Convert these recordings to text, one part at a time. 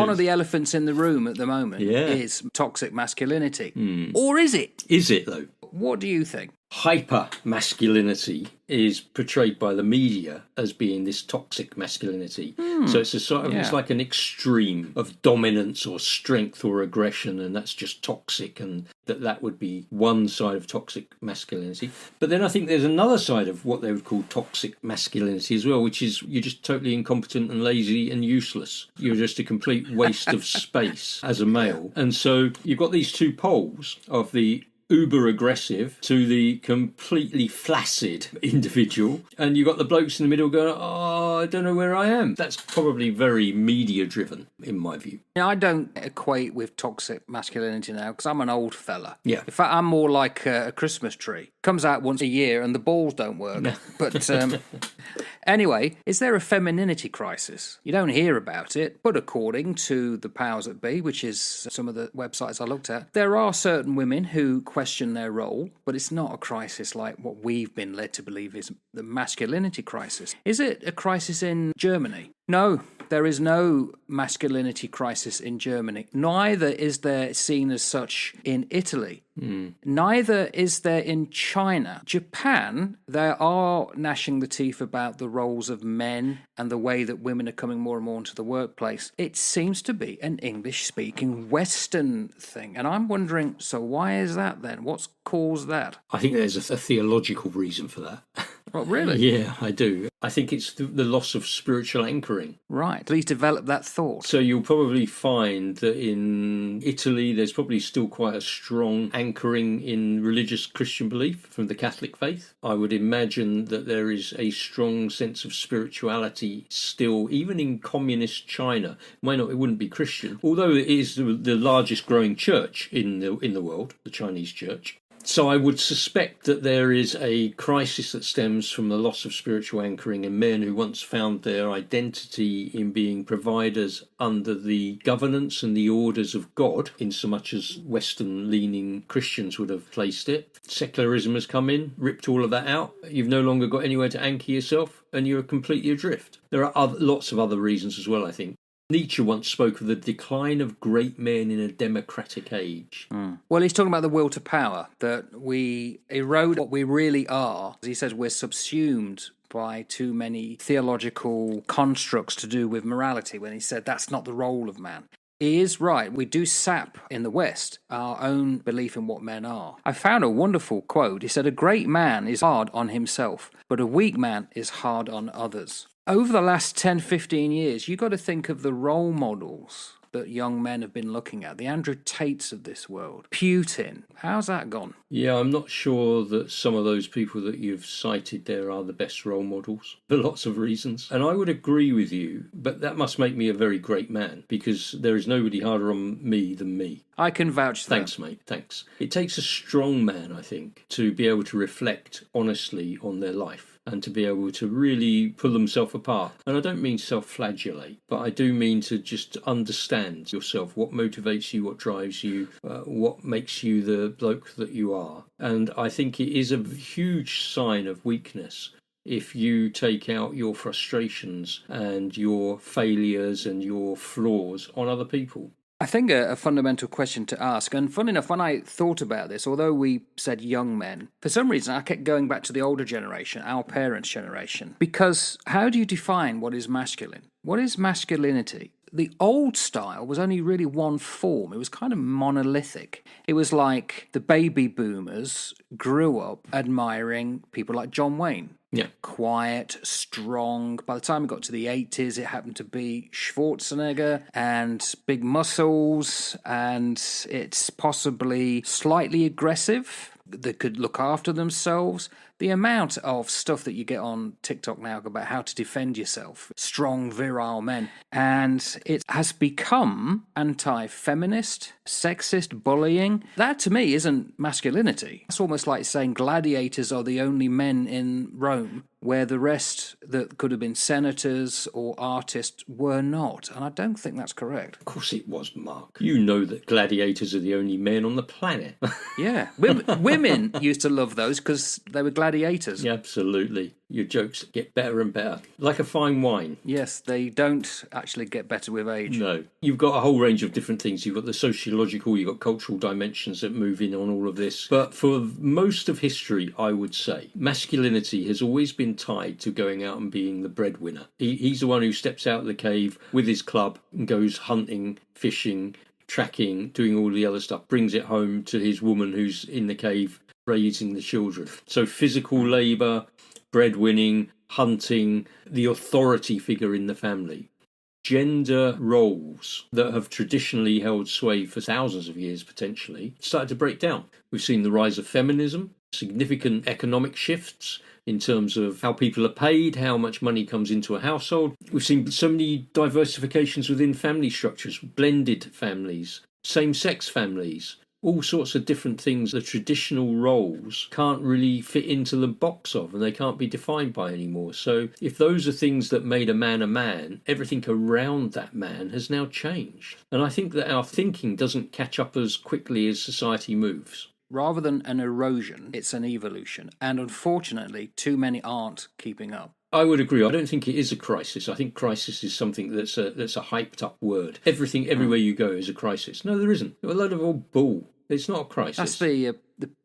One of the elephants in the room at the moment is toxic masculinity. Or is it? Is it, though? What do you think? Hyper masculinity is portrayed by the media as being this toxic masculinity. So it's a sort of it's like an extreme of dominance or strength or aggression, and that's just toxic, and that would be one side of toxic masculinity. But then I think there's another side of what they would call toxic masculinity as well, which is you're just totally incompetent and lazy and useless. You're just a complete waste of space as a male. And so you've got these two poles of the uber aggressive to the completely flaccid individual, and you've got the blokes in the middle going, oh, I don't know where I am. That's probably very media driven in my view. I don't equate with toxic masculinity now because I'm an old fella. Yeah. In fact, I'm more like a Christmas tree. Comes out once a year and the balls don't work. But anyway, is there a femininity crisis? You don't hear about it, but according to the powers that be, which is some of the websites I looked at, there are certain women who question their role, but it's not a crisis like what we've been led to believe is the masculinity crisis. Is it a crisis in Germany? No, there is no masculinity crisis in Germany. Neither is there seen as such in Italy. Neither is there in China. Japan, they are gnashing the teeth about the roles of men and the way that women are coming more and more into the workplace. It seems to be an English-speaking Western thing. And I'm wondering, so why is that then? What's caused that? I think there's a theological reason for that. Well, really? Yeah, I do. I think it's the loss of spiritual anchoring. Right. Please develop that thought. So you'll probably find that in Italy there's probably still quite a strong anchoring in religious Christian belief from the Catholic faith. I would imagine that there is a strong sense of spirituality still, even in communist China. It wouldn't be Christian, although it is the largest growing church in the world, the Chinese church. So I would suspect that there is a crisis that stems from the loss of spiritual anchoring in men who once found their identity in being providers under the governance and the orders of God, in so much as Western-leaning Christians would have placed it. Secularism has come in, ripped all of that out. You've no longer got anywhere to anchor yourself, and you're completely adrift. There are lots of other reasons as well, I think. Nietzsche once spoke of the decline of great men in a democratic age. Well, he's talking about the will to power, that we erode what we really are. He says we're subsumed by too many theological constructs to do with morality, when he said that's not the role of man. He is right. We do sap in the West our own belief in what men are. I found a wonderful quote. He said, a great man is hard on himself, but a weak man is hard on others. Over the last 10, 15 years, you've got to think of the role models that young men have been looking at, the Andrew Tates of this world. Putin, how's that gone? Yeah, I'm not sure that some of those people that you've cited there are the best role models for lots of reasons. And I would agree with you, but that must make me a very great man, because there is nobody harder on me than me. I can vouch for that. Thanks, mate, thanks. It takes a strong man, I think, to be able to reflect honestly on their life and to be able to really pull themselves apart. And I don't mean self-flagellate, but I do mean to just understand yourself, what motivates you, what drives you, what makes you the bloke that you are. And I think it is a huge sign of weakness if you take out your frustrations and your failures and your flaws on other people. I think a fundamental question to ask, and funny enough, when I thought about this, although we said young men, for some reason I kept going back to the older generation, our parents' generation, because how do you define what is masculine? What is masculinity? The old style was only really one form. It was kind of monolithic. It was like the baby boomers grew up admiring people like John Wayne. Yeah. Quiet, strong. By the time we got to the 80s, it happened to be Schwarzenegger and big muscles, and it's possibly slightly aggressive. They could look after themselves. The amount of stuff that you get on TikTok now about how to defend yourself, strong, virile men, and it has become anti-feminist, sexist, bullying. That to me isn't masculinity. It's almost like saying gladiators are the only men in Rome, where the rest that could have been senators or artists were not. And I don't think that's correct. Of course it was, Mark. You know that gladiators are the only men on the planet. Yeah. Women used to love those because they were gladiators gladiators. Yeah, absolutely. Your jokes get better and better, like a fine wine. Yes, they don't actually get better with age. No. You've got a whole range of different things. You've got the sociological, you've got cultural dimensions that move in on all of this. But for most of history, I would say, masculinity has always been tied to going out and being the breadwinner. He's the one who steps out of the cave with his club and goes hunting, fishing, tracking, doing all the other stuff, brings it home to his woman who's in the cave raising the children. So physical labour, breadwinning, hunting, the authority figure in the family. Gender roles that have traditionally held sway for thousands of years, potentially, started to break down. We've seen the rise of feminism, significant economic shifts in terms of how people are paid, how much money comes into a household. We've seen so many diversifications within family structures, blended families, same-sex families, all sorts of different things. The traditional roles can't really fit into the box of, and they can't be defined by anymore. So if those are things that made a man, everything around that man has now changed. And I think that our thinking doesn't catch up as quickly as society moves. Rather than an erosion, it's an evolution. And unfortunately, too many aren't keeping up. I would agree. I don't think it is a crisis. I think crisis is something that's a hyped up word. Everything, everywhere you go, is a crisis. No, there isn't. A load of old bull. It's not a crisis. That's the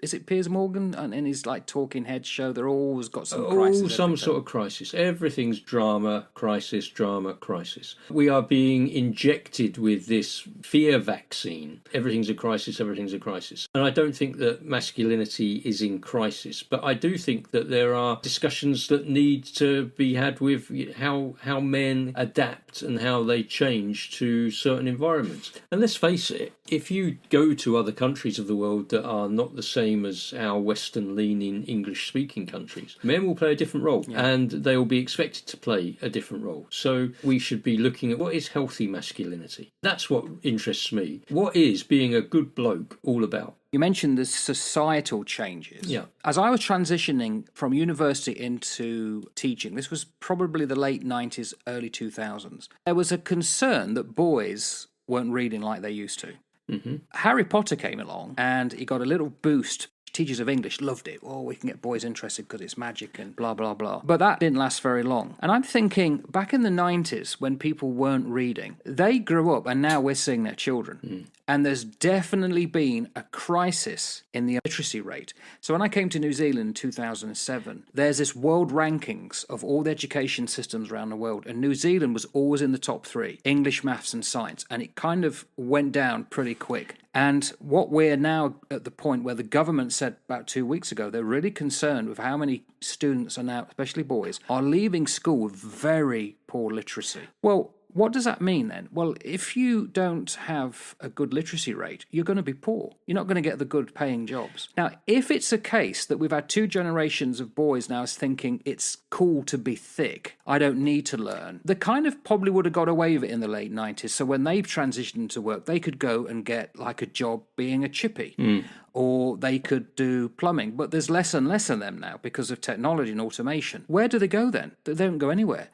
is it Piers Morgan and in his talking head show? They're always got some crisis. Some sort of crisis. Everything's drama, crisis, drama, crisis. We are being injected with this fear vaccine. Everything's a crisis. Everything's a crisis. And I don't think that masculinity is in crisis, but I do think that there are discussions that need to be had with how men adapt and how they change to certain environments. And let's face it, if you go to other countries of the world that are not the same as our Western-leaning English-speaking countries, men will play a different role, and they will be expected to play a different role. So we should be looking at what is healthy masculinity. That's what interests me. What is being a good bloke all about? You mentioned the societal changes. Yeah. As I was transitioning from university into teaching, this was probably the late 90s, early 2000s, there was a concern that boys weren't reading like they used to. Mm-hmm. Harry Potter came along and he got a little boost. Teachers of English loved it. Oh, we can get boys interested because it's magic and blah, blah, blah. But that didn't last very long. And I'm thinking, back in the 90s, when people weren't reading, they grew up and now we're seeing their children. And there's definitely been a crisis in the literacy rate. So when I came to New Zealand in 2007, there's this world rankings of all the education systems around the world. And New Zealand was always in the top 3, English, maths and science. And it kind of went down pretty quick. And what we're now at the point where the government said about 2 weeks ago, they're really concerned with how many students are now, especially boys, are leaving school with very poor literacy. Well, what does that mean then? Well, if you don't have a good literacy rate, you're going to be poor. You're not going to get the good paying jobs. Now, if it's a case that we've had 2 generations of boys now thinking it's cool to be thick, I don't need to learn, they kind of probably would have got away with it in the late 90s. So when they transitioned into work, they could go and get like a job being a chippy. Or they could do plumbing. But there's less and less of them now because of technology and automation. Where do they go then? They don't go anywhere.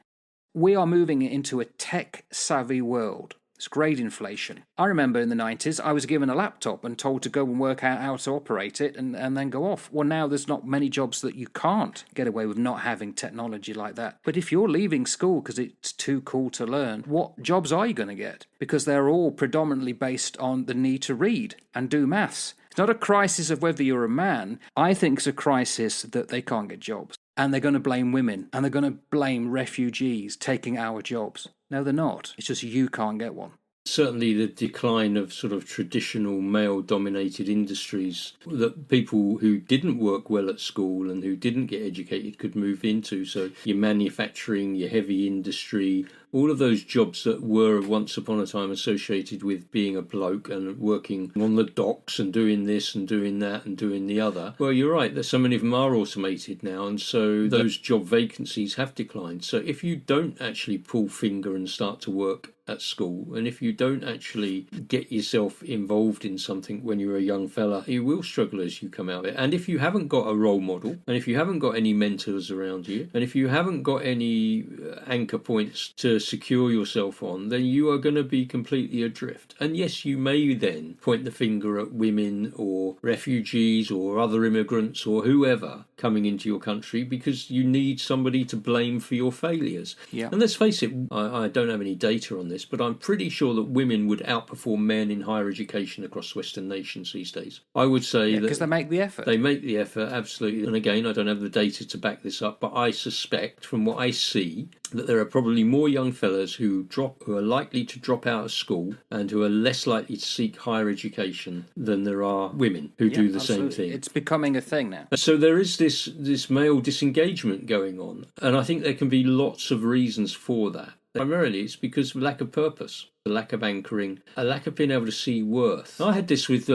We are moving into a tech-savvy world. It's grade inflation. I remember in the 90s, I was given a laptop and told to go and work out how to operate it and then go off. Well, now there's not many jobs that you can't get away with not having technology like that. But if you're leaving school because it's too cool to learn, what jobs are you going to get? Because they're all predominantly based on the need to read and do maths. It's not a crisis of whether you're a man. I think it's a crisis that they can't get jobs. And they're going to blame women. And they're going to blame refugees taking our jobs. No, they're not. It's just you can't get one. Certainly the decline of sort of traditional male-dominated industries that people who didn't work well at school and who didn't get educated could move into. So your manufacturing, your heavy industry, all of those jobs that were once upon a time associated with being a bloke and working on the docks and doing this and doing that and doing the other. Well, you're right, that so many of them are automated now, and so those job vacancies have declined. So if you don't actually pull finger and start to work at school, and if you don't actually get yourself involved in something when you're a young fella, you will struggle as you come out of it. And if you haven't got a role model, and if you haven't got any mentors around you, and if you haven't got any anchor points to secure yourself on, then you are going to be completely adrift. And yes, you may then point the finger at women or refugees or other immigrants or whoever coming into your country because you need somebody to blame for your failures. Yeah. And let's face it, I don't have any data on this, but I'm pretty sure that women would outperform men in higher education across Western nations these days. I would say that because they make the effort. They make the effort, absolutely. And again, I don't have the data to back this up, but I suspect from what I see that there are probably more young fellas who are likely to drop out of school and who are less likely to seek higher education than there are women who do the same thing. It's becoming a thing now. So there is this male disengagement going on, and I think there can be lots of reasons for that. Primarily, it's because of lack of purpose, a lack of anchoring, a lack of being able to see worth. I had this with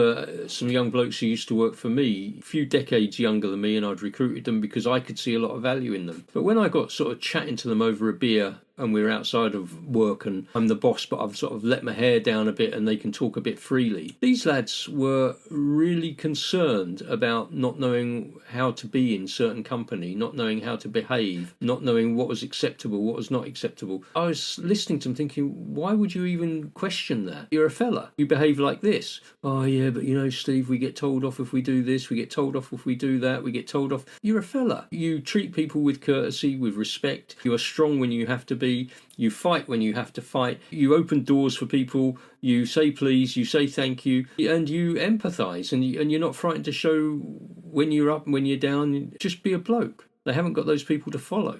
some young blokes who used to work for me, a few decades younger than me, and I'd recruited them because I could see a lot of value in them. But when I got sort of chatting to them over a beer, and we're outside of work and I'm the boss, but I've sort of let my hair down a bit and they can talk a bit freely. These lads were really concerned about not knowing how to be in certain company, not knowing how to behave, not knowing what was acceptable, what was not acceptable. I was listening to them thinking, why would you even question that? You're a fella. You behave like this. Oh yeah, but you know, Steve, we get told off if we do this, we get told off if we do that, we get told off. You're a fella. You treat people with courtesy, with respect. You are strong when you have to be. You fight when you have to fight. You open doors for people. You say please. You say thank you. And you empathise. And you're not frightened to show when you're up and when you're down. Just be a bloke. They haven't got those people to follow.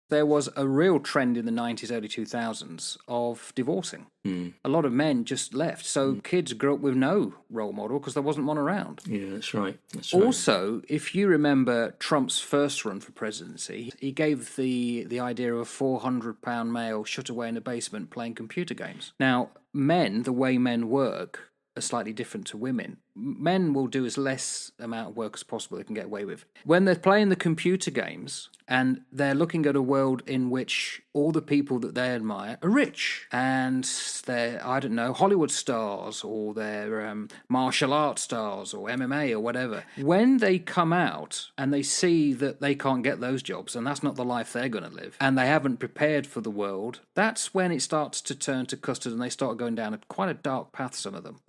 There was a real trend in the 90s, early 2000s of divorcing. A lot of men just left. So kids grew up with no role model because there wasn't one around. Yeah, that's right. Also, if you remember Trump's first run for presidency, he gave the idea of a £400 male shut away in a basement playing computer games. Now, men, the way men work, are slightly different to women. Men will do as less amount of work as possible they can get away with. When they're playing the computer games and they're looking at a world in which all the people that they admire are rich and they're, I don't know, Hollywood stars or they're martial arts stars or MMA or whatever, when they come out and they see that they can't get those jobs and that's not the life they're going to live and they haven't prepared for the world, that's when it starts to turn to custard and they start going down quite a dark path, some of them.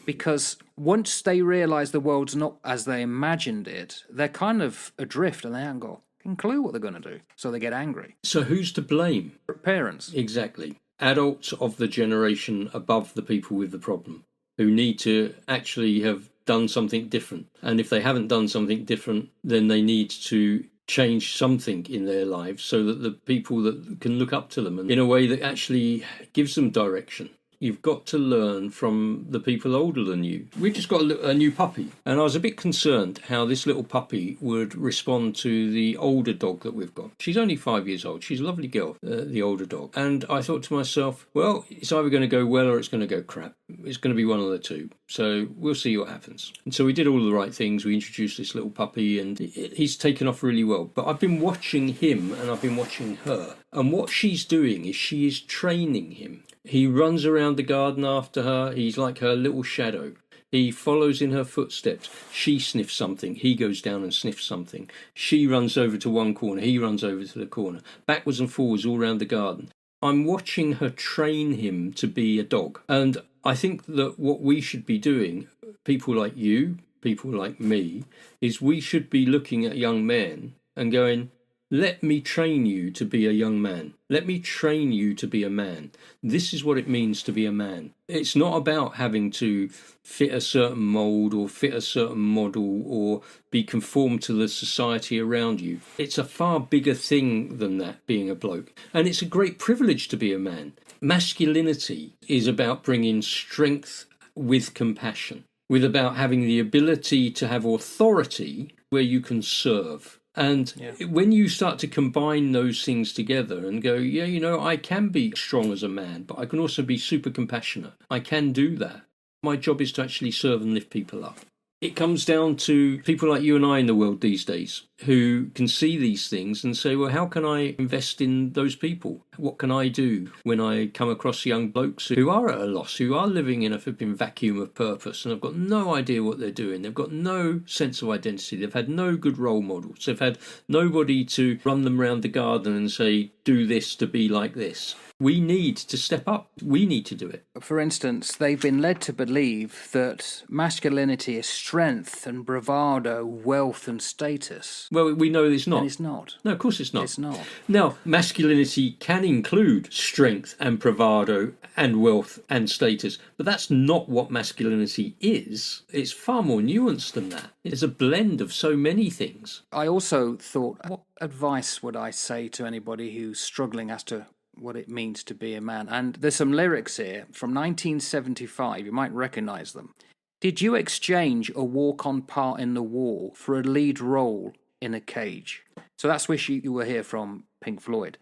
Because once they realise the world's not as they imagined it, they're kind of adrift and they haven't got a clue what they're going to do. So they get angry. So who's to blame? Parents. Exactly. Adults of the generation above the people with the problem who need to actually have done something different. And if they haven't done something different, then they need to change something in their lives so that the people that can look up to them and in a way that actually gives them direction. You've got to learn from the people older than you. We've just got a new puppy, and I was a bit concerned how this little puppy would respond to the older dog that we've got. She's only 5 years old. She's a lovely girl, the older dog. And I thought to myself, well, it's either going to go well or it's going to go crap. It's going to be one of the two. So we'll see what happens. And so we did all the right things. We introduced this little puppy, and he's taken off really well. But I've been watching him, and I've been watching her. And what she's doing is she is training him. He runs around the garden after her. He's like her little shadow. He follows in her footsteps. She sniffs something. He goes down and sniffs something. She runs over to one corner. He runs over to the corner. Backwards and forwards all around the garden. I'm watching her train him to be a dog. And I think that what we should be doing, people like you, people like me, is we should be looking at young men and going, let me train you to be a young man. Let me train you to be a man. This is what it means to be a man. It's not about having to fit a certain mould or fit a certain model or be conformed to the society around you. It's a far bigger thing than that, being a bloke. And it's a great privilege to be a man. Masculinity is about bringing strength with compassion, with about having the ability to have authority where you can serve. And when you start to combine those things together and go, yeah, you know, I can be strong as a man, but I can also be super compassionate. I can do that. My job is to actually serve and lift people up. It comes down to people like you and I in the world these days. who can see these things and say, well, how can I invest in those people? What can I do when I come across young blokes who are at a loss, who are living in a flipping vacuum of purpose and have got no idea what they're doing? They've got no sense of identity. They've had no good role models. They've had nobody to run them round the garden and say, do this to be like this. We need to step up. We need to do it. For instance, they've been led to believe that masculinity is strength and bravado, wealth and status. Well, we know it's not. And it's not. No, of course it's not. It's not. Now, masculinity can include strength and bravado and wealth and status, but that's not what masculinity is. It's far more nuanced than that. It's a blend of so many things. I also thought, what advice would I say to anybody who's struggling as to what it means to be a man? And there's some lyrics here from 1975. You might recognise them. Did you exchange a walk-on part in the war for a lead role in a cage? So that's Wish You Were Here from Pink Floyd.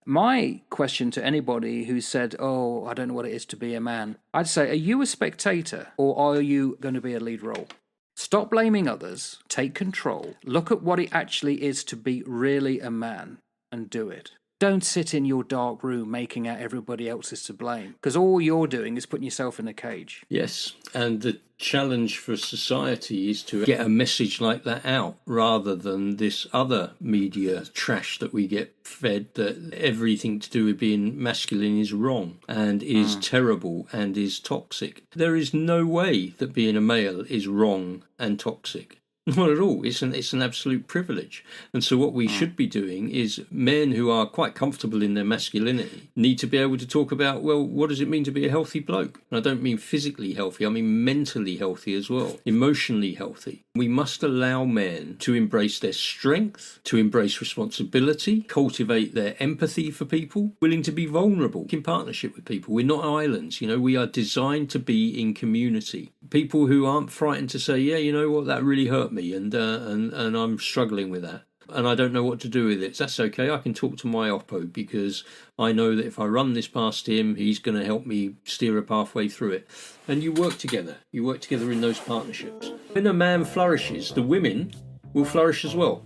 My question to anybody who said, oh, I don't know what it is to be a man, I'd say, are you a spectator or are you going to be a lead role? Stop blaming others, take control, look at what it actually is to be really a man and do it. Don't sit in your dark room making out everybody else is to blame, because all you're doing is putting yourself in a cage. Yes, and the challenge for society is to get a message like that out rather than this other media trash that we get fed, that everything to do with being masculine is wrong and is terrible and is toxic. There is no way that being a male is wrong and toxic. Not at all. It's an absolute privilege. And so what we should be doing is men who are quite comfortable in their masculinity need to be able to talk about, well, what does it mean to be a healthy bloke? And I don't mean physically healthy, I mean mentally healthy as well, emotionally healthy. We must allow men to embrace their strength, to embrace responsibility, cultivate their empathy for people, willing to be vulnerable in partnership with people. We're not islands, we are designed to be in community. People who aren't frightened to say, yeah, you know what, that really hurt me and I'm struggling with that and I don't know what to do with it. That's okay. I can talk to my oppo because I know that if I run this past him, he's going to help me steer a pathway through it. And you work together. You work together in those partnerships. When a man flourishes, the women will flourish as well.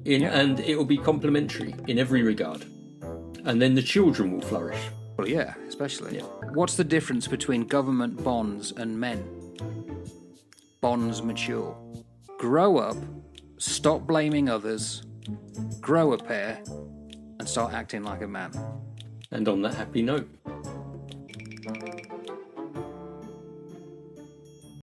And it will be complementary in every regard. And then the children will flourish. Well, yeah, especially. Yeah. What's the difference between government bonds and men? Bonds mature. Grow up, stop blaming others, grow a pair, and start acting like a man. And on that happy note.